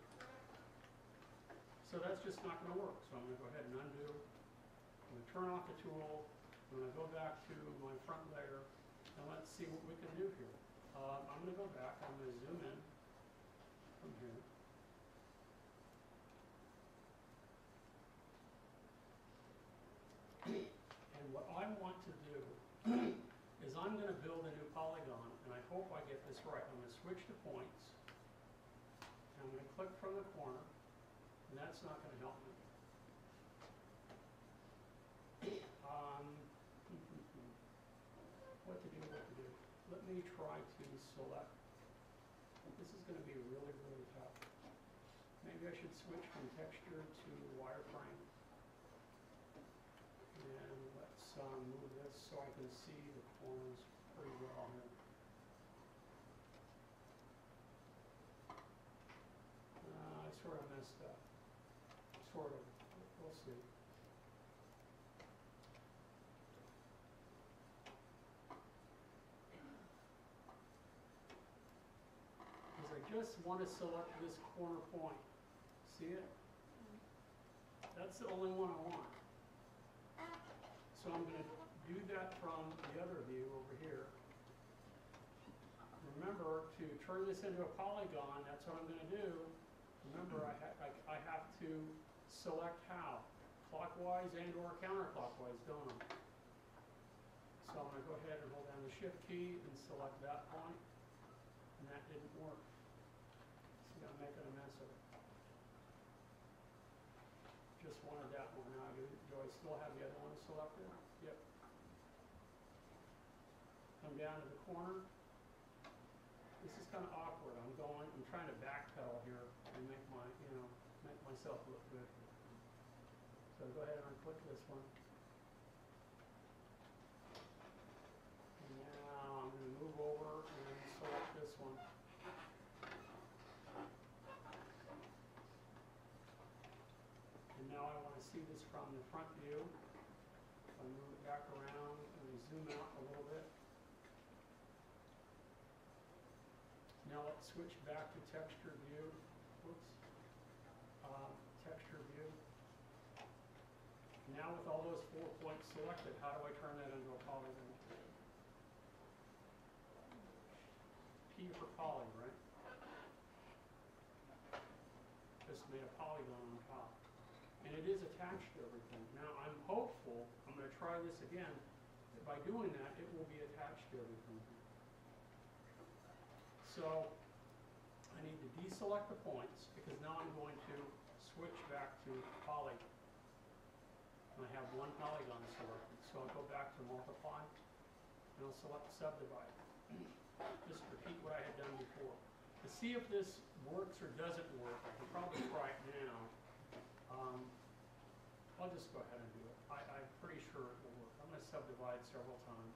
So that's just not going to work. So I'm going to go ahead and undo. I'm going to turn off the tool. I'm going to go back to my front layer, and let's see what we can do here. I'm going to go back. I'm going to zoom in from here. And what I want to do is I'm going to build a new polygon, and I hope I get this right. I'm going to switch to points. And I'm going to click from the corner, and that's not going to help me. What to do, what to do. Let me try to select. This is going to be really, really tough. Maybe I should switch from texture to wireframe. And let's move this so I can see the corners pretty well here. I sort of messed up. Sort of. We'll see. Because I just want to select this corner point. See it? That's the only one I want. So I'm going to do that from the other view over here. Remember, to turn this into a polygon, that's what I'm going to do. Remember, I have to select how? Clockwise and or counterclockwise, don't I? So I'm going to go ahead and hold down the Shift key and select that point. And that didn't work. So I'm making a mess of it. Just wanted that one. Now, do I still have the other one selected? Yep. Come down to the corner. This is kind of awkward. I'm trying to backpedal here and make make myself look good. So go ahead and unclick this one. And now I'm going to move over and select this one. And now I want to see this from the front view. So I move it back around and zoom out a little bit. Now let's switch back to texture view. Whoops. Texture view. Now with all those 4 points selected, how do I turn that into a polygon? P for poly, right? Just made a polygon on top. And it is attached to everything. Now I'm hopeful, I'm going to try this again, that by doing that it will be attached to everything. So I need to deselect the points because now I'm going to switch back to poly. And I have one polygon selected. So I'll go back to multiply. and I'll select subdivide. Just repeat what I had done before. To see if this works or doesn't work, I can probably try it now. I'll just go ahead and do it. I'm pretty sure it will work. I'm going to subdivide several times.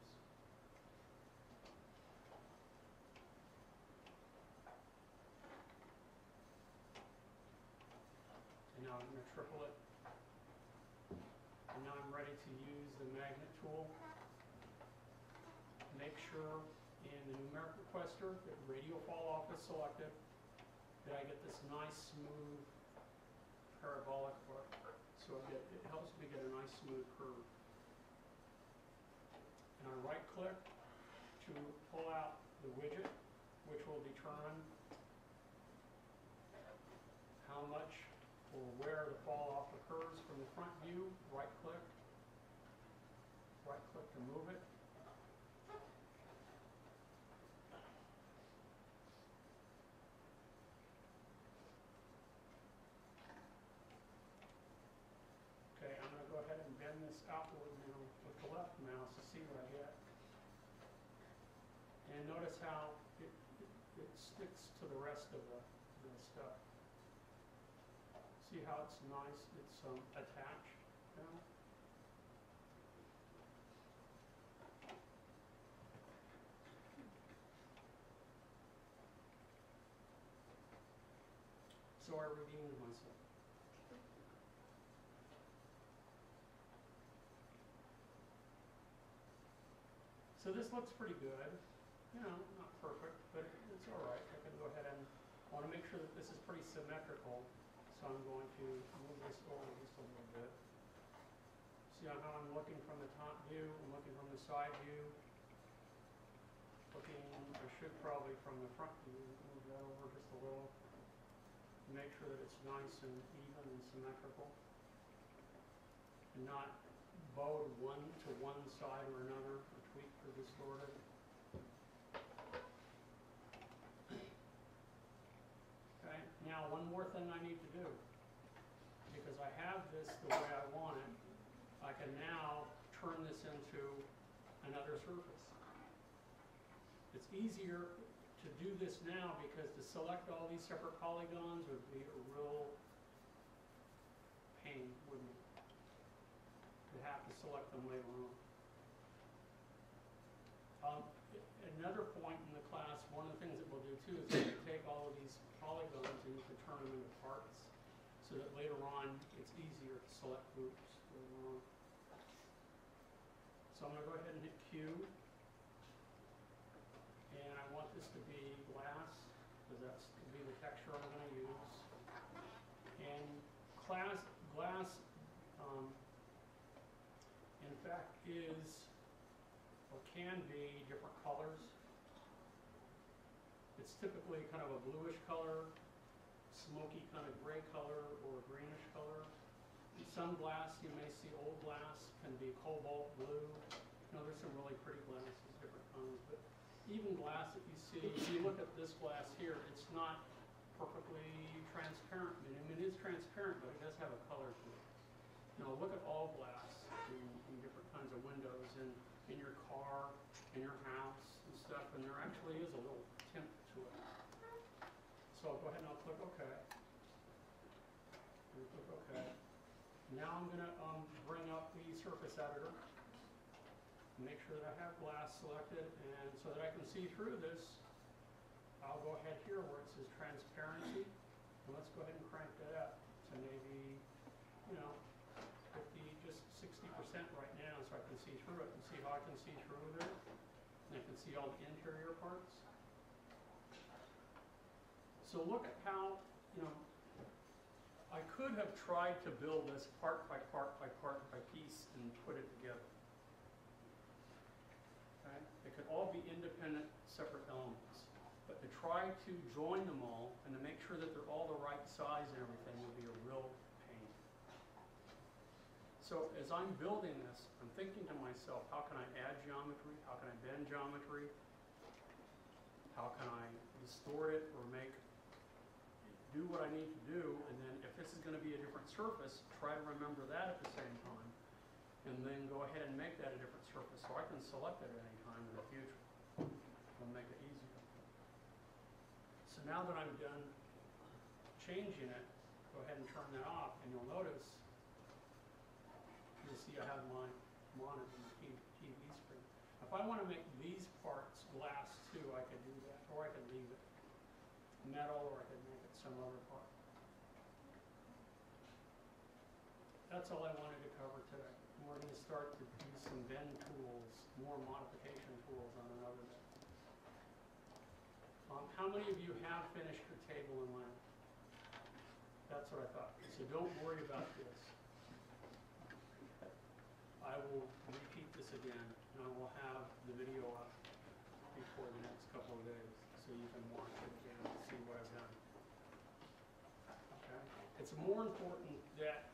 And now I'm going to triple it. And now I'm ready to use the magnet tool. Make sure in the numeric requester that radial fall off is selected, that I get this nice smooth parabolic arc. So it helps me get a nice smooth curve. And I right click to pull out the widget, which will determine how much or where the fall off occurs from the front view. Right click to move it. Okay, I'm going to go ahead and bend this outward now with the left mouse to see what I get. And notice how it sticks to the rest of the stuff. See how it's nice, it's attached now. So I redeemed myself. So this looks pretty good. You know, not perfect, but it's all right. I can go ahead and I want to make sure that this is pretty symmetrical. So I'm going to move this over just a little bit. See how I'm looking from the top view, I'm looking from the side view. Looking, I should probably from the front view, move that over just a little. Make sure that it's nice and even and symmetrical. And not bowed one to one side or another, or tweaked or distorted. Okay, now one more thing I need to do. Because I have this the way I want it, I can now turn this into another surface. It's easier to do this now because to select all these separate polygons would be a real pain, wouldn't it? To have to select them later on. Another point in the class, one of the things that we'll do too is we can take all of these polygons and you can turn them into parts so that later on it's easier to select groups later on. So I'm going to go ahead and hit Q. And I want this to be glass, because that's to be the texture I'm going to use. And glass, in fact, is or can be different colors. It's typically kind of a bluish color, smoky kind of gray color, or a greenish color. In some glass, you may see old glass can be cobalt blue. You know, there's some really pretty glasses, different kinds, but even glass that you see, if you look at this glass here, it's not perfectly transparent. I mean, it is transparent, but it does have a color to it. Now, look at all glass in different kinds of windows, in your car, in your house, and stuff, and there actually is a little tint to it. So I'll go ahead and I'll click OK. And click OK. Now I'm going to bring up the surface editor. Make sure that I have glass selected, and so that I can see through this, I'll go ahead here where it says transparency, and let's go ahead and crank that up to maybe, you know, 50, just 60% right now, so I can see through it, and see how I can see through there, and I can see all the interior parts. So look at how, you know, I could have tried to build this part by part by part by piece and put it together. It could all be independent, separate elements. But to try to join them all and to make sure that they're all the right size and everything would be a real pain. So as I'm building this, I'm thinking to myself, how can I add geometry? How can I bend geometry? How can I distort it or do what I need to do? And then if this is going to be a different surface, try to remember that at the same time. and then go ahead and make that a different surface. So I can select it at any time in the future. It'll make it easier. So now that I'm done changing it, go ahead and turn that off, and you'll notice, you'll see I have my monitor and TV screen. If I want to make these parts glass too, I could do that, or I could leave it metal, or I could make it some other part. That's all I wanted to cover today. We're going to start to do some bend tools, more modification tools on another day. How many of you have finished your table and lamp? That's what I thought. So don't worry about this. I will repeat this again, and I will have the video up before the next couple of days, so you can watch it again and see what I've done. Okay? It's more important that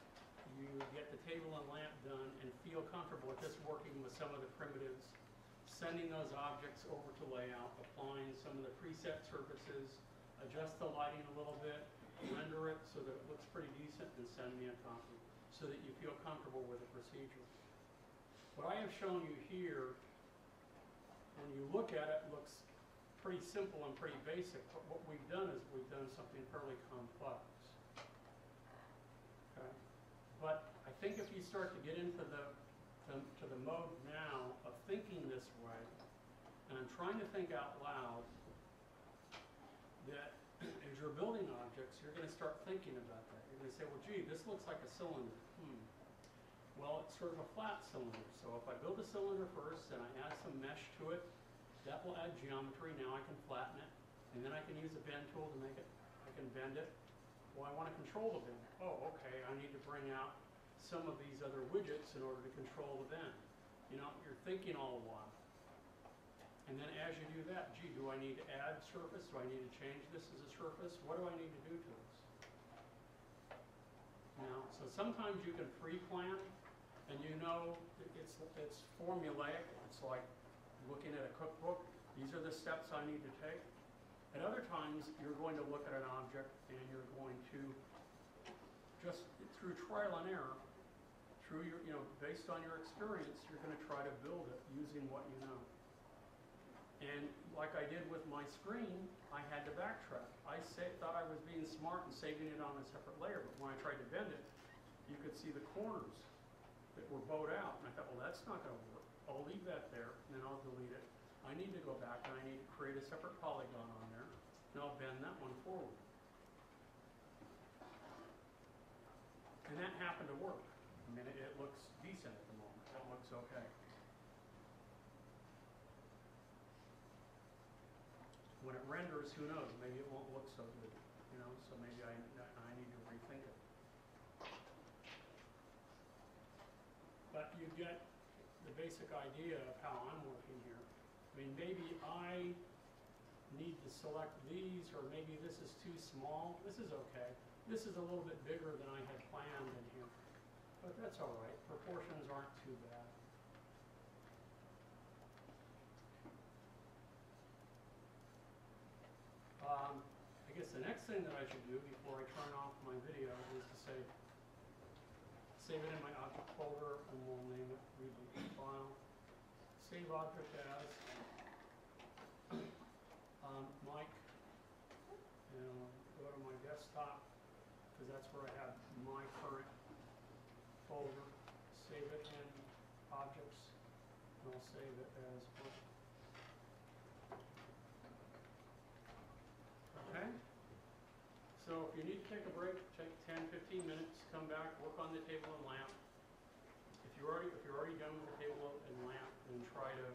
you get the table and lamp done and feel comfortable with just working with some of the primitives, sending those objects over to layout, applying some of the preset surfaces, adjust the lighting a little bit, render it so that it looks pretty decent, and send me a copy so that you feel comfortable with the procedure. What I have shown you here, when you look at it, looks pretty simple and pretty basic, but what we've done is we've done something fairly complex. Okay? But I think if you start to get into the mode now of thinking this way, and I'm trying to think out loud, that as you're building objects, you're going to start thinking about that. You're going to say, well, gee, this looks like a cylinder. Well, it's sort of a flat cylinder. So if I build a cylinder first and I add some mesh to it, that will add geometry. Now I can flatten it. And then I can use a bend tool to make it, I can bend it. Well, I want to control the bend. Oh, okay, I need to bring out some of these other widgets in order to control the bend. You know, you're thinking all the while. And then as you do that, gee, do I need to add surface? Do I need to change this as a surface? What do I need to do to this? Now, so sometimes you can pre-plan, and you know it's formulaic. It's like looking at a cookbook. These are the steps I need to take. At other times, you're going to look at an object, and you're going to just through trial and error, through your, based on your experience, you're going to try to build it using what you know. And like I did with my screen, I had to backtrack. I thought I was being smart and saving it on a separate layer, but when I tried to bend it, you could see the corners that were bowed out. And I thought, well, that's not going to work. I'll leave that there, and then I'll delete it. I need to go back, and I need to create a separate polygon on there, and I'll bend that one forward. And that happened to work. I mean, it looks decent at the moment. It looks okay. When it renders, who knows? Maybe it won't look so good, so maybe I need to rethink it. But you get the basic idea of how I'm working here. I mean, maybe I need to select these, or maybe this is too small. This is okay. This is a little bit bigger than I had planned in here. But that's all right. Proportions aren't too bad. I guess the next thing that I should do before I turn off my video is to save it in my object folder, and we'll name it Reboot File. Save object as Mike, and go to my desktop, because that's where I have my current folder. Save it in objects, and I'll save it as book. Okay? So if you need to take a break, take 10, 15 minutes, come back, work on the table and lamp. If you're already done with the table and lamp, then try to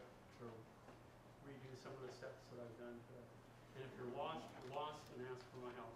redo some of the steps that I've done today. And if you're lost, and ask for my help.